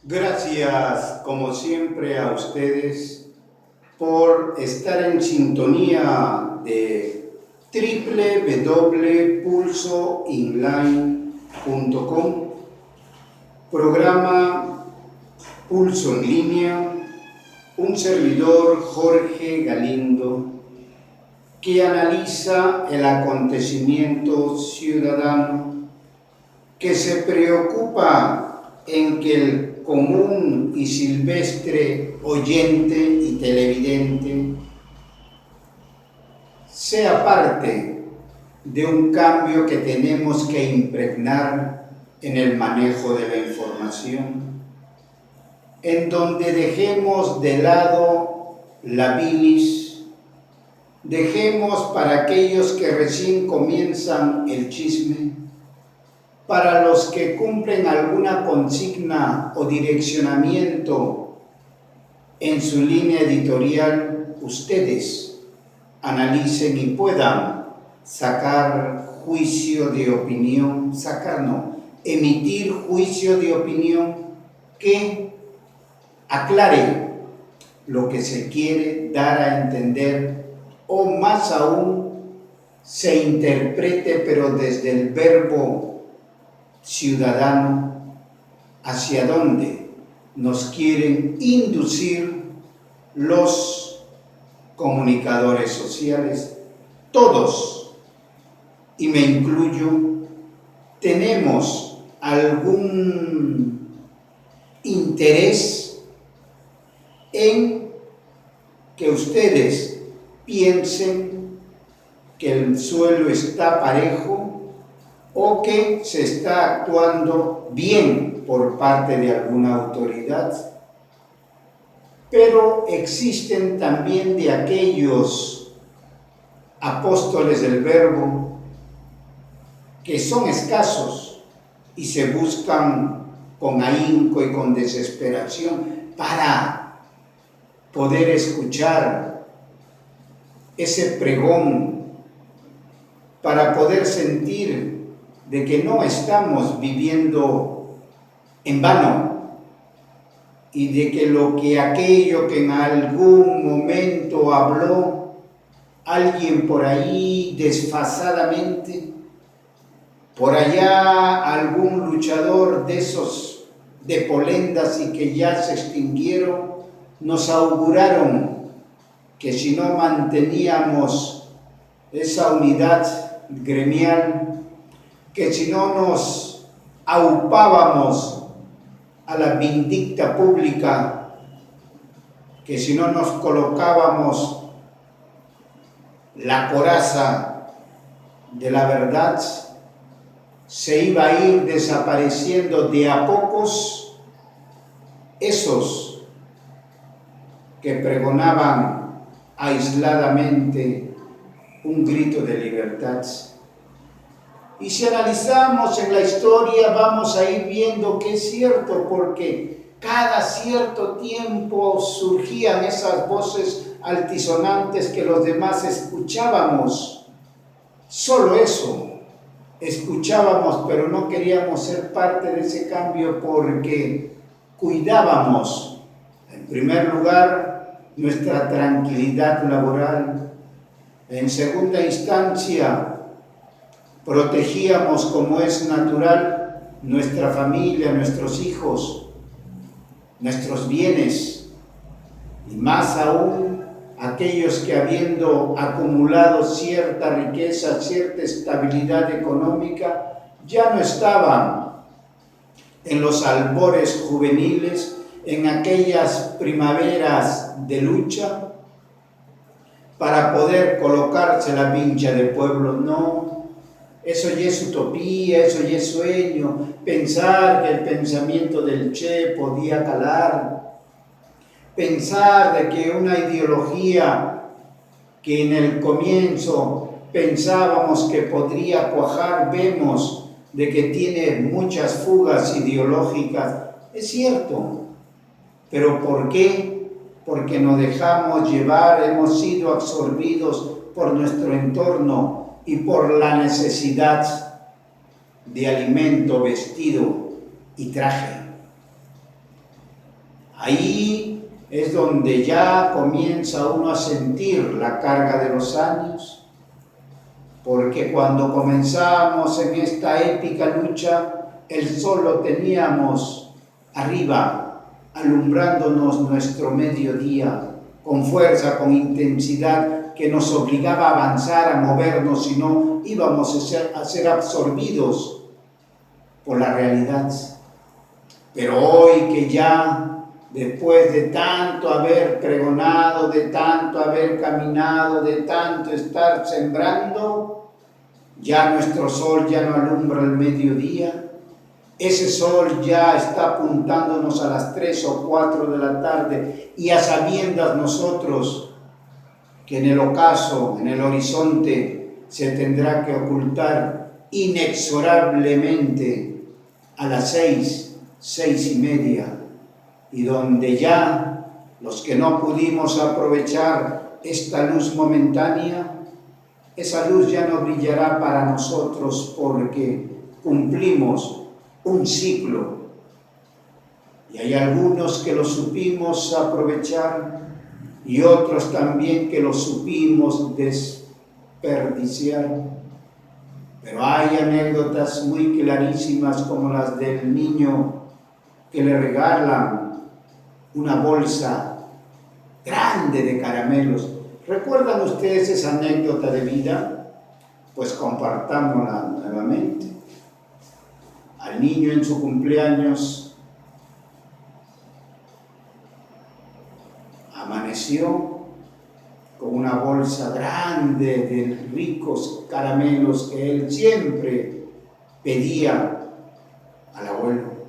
Gracias, como siempre, a ustedes por estar en sintonía de www.pulsoinline.com, programa Pulso en Línea, un servidor, Jorge Galindo, que analiza el acontecimiento ciudadano, que se preocupa en que el común y silvestre oyente y televidente sea parte de un cambio que tenemos que impregnar en el manejo de la información, en donde dejemos de lado la bilis, dejemos para aquellos que recién comienzan el chisme, para los que cumplen alguna consigna o direccionamiento en su línea editorial, ustedes analicen y puedan emitir juicio de opinión que aclare lo que se quiere dar a entender, o más aún se interprete, pero desde el verbo ciudadano, hacia dónde nos quieren inducir los comunicadores sociales. Todos, y me incluyo, tenemos algún interés en que ustedes piensen que el suelo está parejo o que se está actuando bien por parte de alguna autoridad. Pero existen también de aquellos apóstoles del verbo que son escasos y se buscan con ahínco y con desesperación para poder escuchar ese pregón, para poder sentir de que no estamos viviendo en vano y de que aquello que en algún momento habló alguien por ahí desfasadamente, por allá algún luchador de esos de polendas y que ya se extinguieron, nos auguraron que si no manteníamos esa unidad gremial, que si no nos aupábamos a la vindicta pública, que si no nos colocábamos la coraza de la verdad, se iba a ir desapareciendo de a pocos esos que pregonaban aisladamente un grito de libertad. Y si analizamos en la historia, vamos a ir viendo que es cierto, porque cada cierto tiempo surgían esas voces altisonantes que los demás escuchábamos. Solo eso escuchábamos, pero no queríamos ser parte de ese cambio porque cuidábamos, en primer lugar, nuestra tranquilidad laboral. En segunda instancia, protegíamos, como es natural, nuestra familia, nuestros hijos, nuestros bienes, y más aún aquellos que, habiendo acumulado cierta riqueza, cierta estabilidad económica, ya no estaban en los albores juveniles, en aquellas primaveras de lucha, para poder colocarse la vincha de pueblo. No. Eso ya es utopía, eso ya es sueño, pensar que el pensamiento del Che podía calar, pensar de que una ideología que en el comienzo pensábamos que podría cuajar, vemos de que tiene muchas fugas ideológicas. Es cierto, pero ¿por qué? Porque nos dejamos llevar, hemos sido absorbidos por nuestro entorno y por la necesidad de alimento, vestido y traje. Ahí es donde ya comienza uno a sentir la carga de los años, porque cuando comenzamos en esta épica lucha, el sol lo teníamos arriba, alumbrándonos nuestro mediodía, con fuerza, con intensidad, que nos obligaba a avanzar, a movernos, si no íbamos a ser absorbidos por la realidad. Pero hoy que ya, después de tanto haber pregonado, de tanto haber caminado, de tanto estar sembrando, ya nuestro sol ya no alumbra el mediodía. Ese sol ya está apuntándonos a las 3 o 4 de la tarde y a sabiendas nosotros que en el ocaso, en el horizonte, se tendrá que ocultar inexorablemente a las 6, 6:30, y donde ya los que no pudimos aprovechar esta luz momentánea, esa luz ya no brillará para nosotros porque cumplimos un ciclo. Y hay algunos que lo supimos aprovechar y otros también que lo supimos desperdiciar. Pero hay anécdotas muy clarísimas como las del niño que le regalan una bolsa grande de caramelos. ¿Recuerdan ustedes esa anécdota de vida? Pues compartámosla nuevamente. Al niño en su cumpleaños amaneció con una bolsa grande de ricos caramelos que él siempre pedía al abuelo.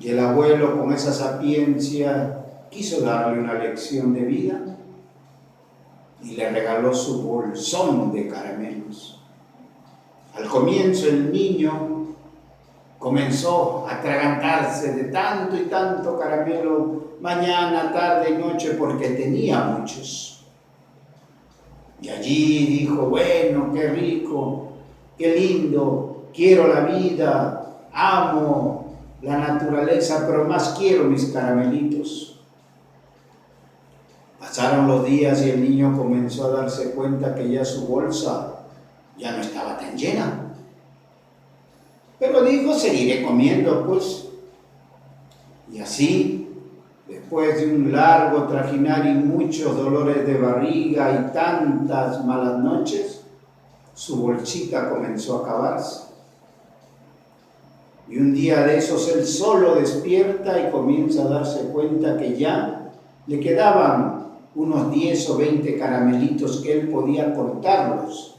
Y el abuelo, con esa sapiencia, quiso darle una lección de vida y le regaló su bolsón de caramelos. Al comienzo el niño comenzó a atragantarse de tanto y tanto caramelo, mañana, tarde y noche, porque tenía muchos. Y allí dijo, bueno, qué rico, qué lindo, quiero la vida, amo la naturaleza, pero más quiero mis caramelitos. Pasaron los días y el niño comenzó a darse cuenta que ya su bolsa ya no estaba tan llena. Pero dijo, seguiré comiendo, pues. Y así, después de un largo trajinar y muchos dolores de barriga y tantas malas noches, su bolsita comenzó a acabarse. Y un día de esos él solo despierta y comienza a darse cuenta que ya le quedaban unos 10 o 20 caramelitos que él podía contarlos.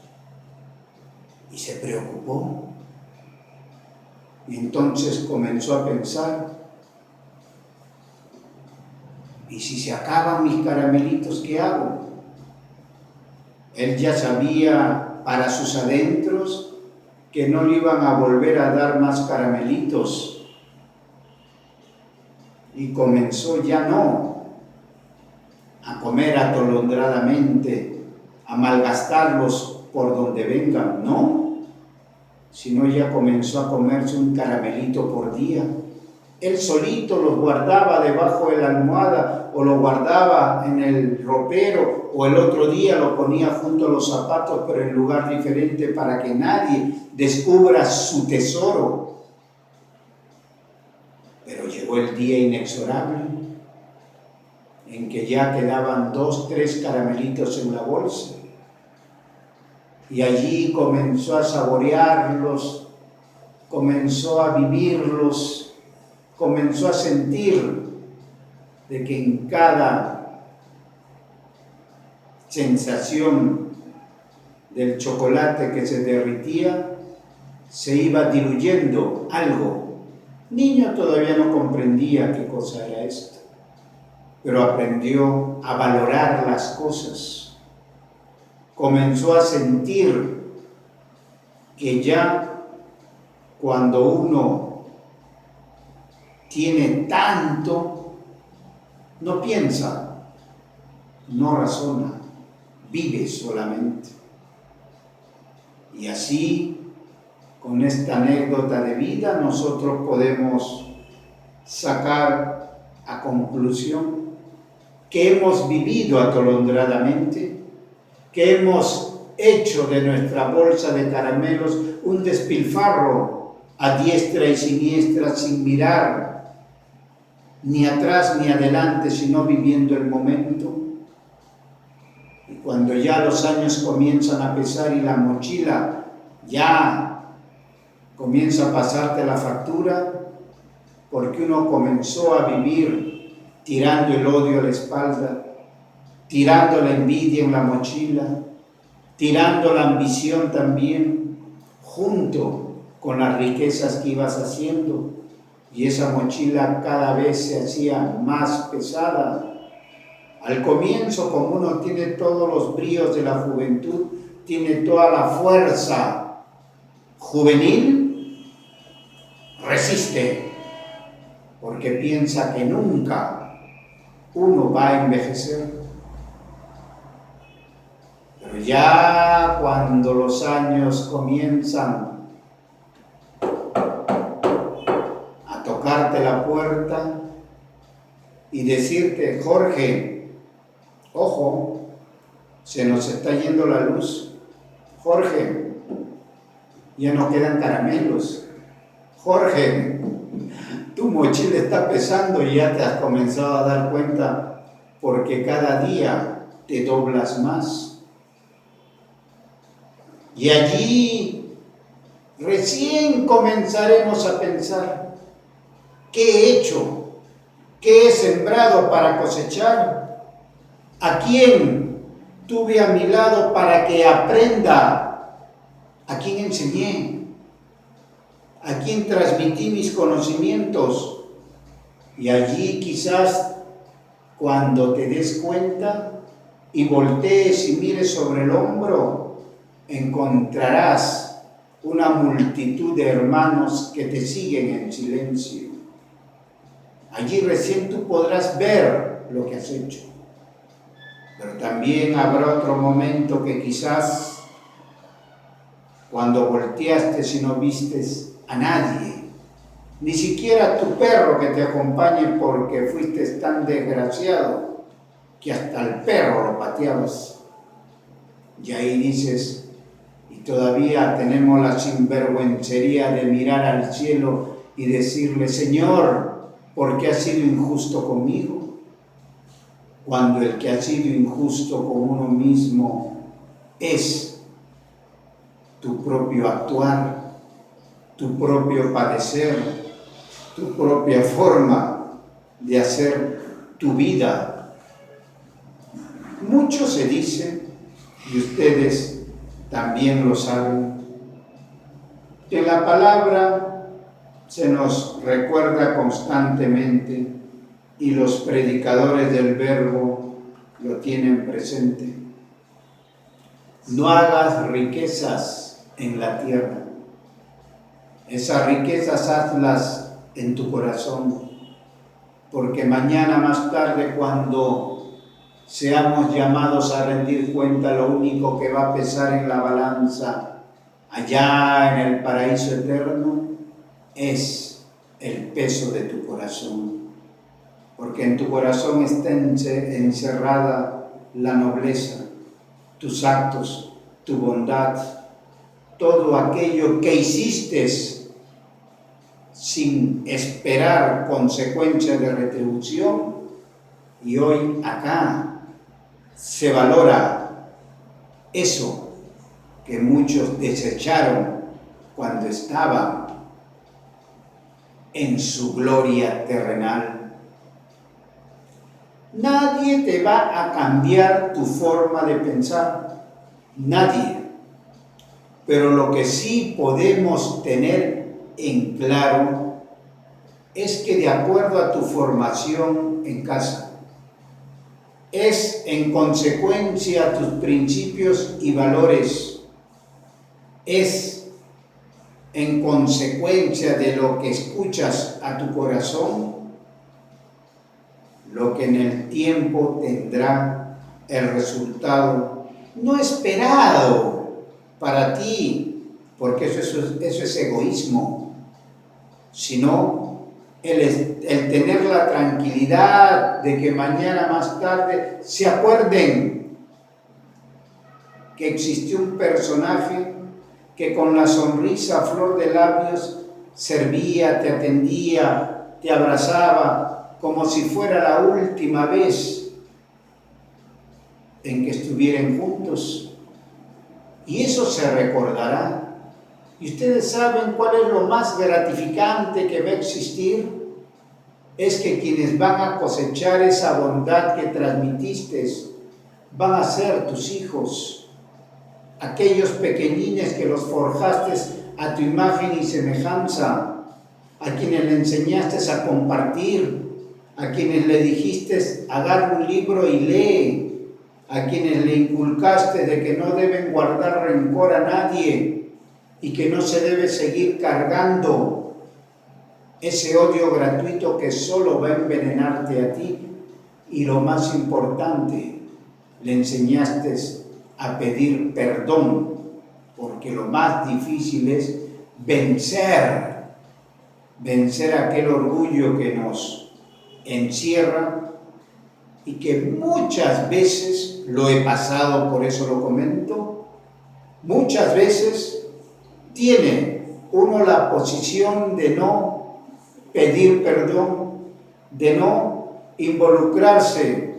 Y se preocupó. Y entonces comenzó a pensar, ¿y si se acaban mis caramelitos, qué hago? Él ya sabía para sus adentros que no le iban a volver a dar más caramelitos. Y comenzó ya no a comer atolondradamente, a malgastarlos por donde vengan, no, sino ya comenzó a comerse un caramelito por día. Él solito los guardaba debajo de la almohada o lo guardaba en el ropero o el otro día lo ponía junto a los zapatos pero en lugar diferente para que nadie descubra su tesoro. Pero llegó el día inexorable en que ya quedaban 2, 3 caramelitos en la bolsa. Y allí comenzó a saborearlos, comenzó a vivirlos, comenzó a sentir de que en cada sensación del chocolate que se derritía, se iba diluyendo algo. Niño todavía no comprendía qué cosa era esto, pero aprendió a valorar las cosas. Comenzó a sentir que ya cuando uno tiene tanto, no piensa, no razona, vive solamente. Y así, con esta anécdota de vida, nosotros podemos sacar a conclusión, que hemos vivido atolondradamente, que hemos hecho de nuestra bolsa de caramelos un despilfarro a diestra y siniestra sin mirar ni atrás ni adelante, sino viviendo el momento. Y cuando ya los años comienzan a pesar y la mochila ya comienza a pasarte la factura, porque uno comenzó a vivir tirando el odio a la espalda, tirando la envidia en la mochila, tirando la ambición también, junto con las riquezas que ibas haciendo, y esa mochila cada vez se hacía más pesada. Al comienzo, como uno tiene todos los bríos de la juventud, tiene toda la fuerza juvenil, resiste, porque piensa que nunca uno va a envejecer. Pero ya cuando los años comienzan a tocarte la puerta y decirte: Jorge, ojo, se nos está yendo la luz. Jorge, ya no quedan caramelos. Jorge, tu mochila está pesando y ya te has comenzado a dar cuenta, porque cada día te doblas más. Y allí recién comenzaremos a pensar: ¿qué he hecho? ¿Qué he sembrado para cosechar? ¿A quién tuve a mi lado para que aprenda? ¿A quién enseñé? ¿A quién transmití mis conocimientos? Y allí quizás, cuando te des cuenta y voltees y mires sobre el hombro, encontrarás una multitud de hermanos que te siguen en silencio. Allí recién tú podrás ver lo que has hecho. Pero también habrá otro momento que quizás, cuando volteaste y no vistes a nadie, ni siquiera a tu perro que te acompañe, porque fuiste tan desgraciado que hasta el perro lo pateabas. Y ahí dices: y todavía tenemos la sinvergüencería de mirar al cielo y decirle: Señor, ¿por qué has sido injusto conmigo? Cuando el que ha sido injusto con uno mismo es tu propio actuar, tu propio padecer, tu propia forma de hacer tu vida. Mucho se dice, y ustedes también lo saben, que la palabra se nos recuerda constantemente y los predicadores del verbo lo tienen presente. No hagas riquezas en la tierra. Esas riquezas hazlas en tu corazón, porque mañana más tarde, cuando seamos llamados a rendir cuenta, lo único que va a pesar en la balanza allá en el paraíso eterno es el peso de tu corazón, porque en tu corazón está encerrada la nobleza, tus actos, tu bondad, todo aquello que hiciste sin esperar consecuencias de retribución, y hoy acá se valora eso que muchos desecharon cuando estaban en su gloria terrenal. Nadie te va a cambiar tu forma de pensar, nadie. Pero lo que sí podemos tener en claro es que, de acuerdo a tu formación en casa, es en consecuencia a tus principios y valores, es en consecuencia de lo que escuchas a tu corazón, lo que en el tiempo tendrá el resultado no esperado para ti, porque eso es egoísmo, sino el tener la tranquilidad de que mañana más tarde se acuerden que existió un personaje que con la sonrisa a flor de labios servía, te atendía, te abrazaba, como si fuera la última vez en que estuvieran juntos. Y eso se recordará. ¿Y ustedes saben cuál es lo más gratificante que va a existir? Es que quienes van a cosechar esa bondad que transmitiste van a ser tus hijos, aquellos pequeñines que los forjaste a tu imagen y semejanza, a quienes le enseñaste a compartir, a quienes le dijiste agarra un libro y lee, a quienes le inculcaste de que no deben guardar rencor a nadie y que no se debe seguir cargando ese odio gratuito que solo va a envenenarte a ti. Y lo más importante, le enseñaste a pedir perdón, porque lo más difícil es vencer aquel orgullo que nos encierra y que muchas veces, lo he pasado, por eso lo comento, muchas veces tiene uno la posición de no pedir perdón, de no involucrarse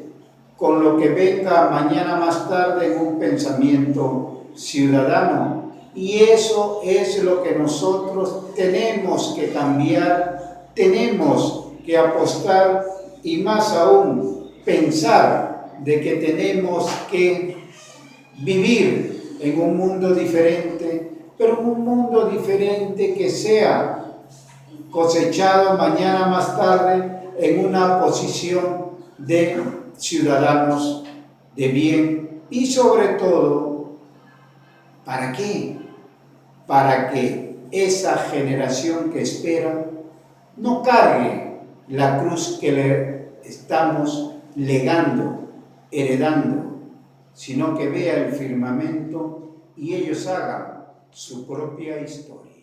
con lo que venga mañana más tarde en un pensamiento ciudadano. Y eso es lo que nosotros tenemos que cambiar, tenemos que apostar y más aún pensar de que tenemos que vivir en un mundo diferente, pero un mundo diferente que sea cosechado mañana más tarde en una posición de ciudadanos de bien. Y sobre todo, ¿para qué? Para que esa generación que espera no cargue la cruz que le estamos legando, heredando, sino que vea el firmamento y ellos hagan su propia historia.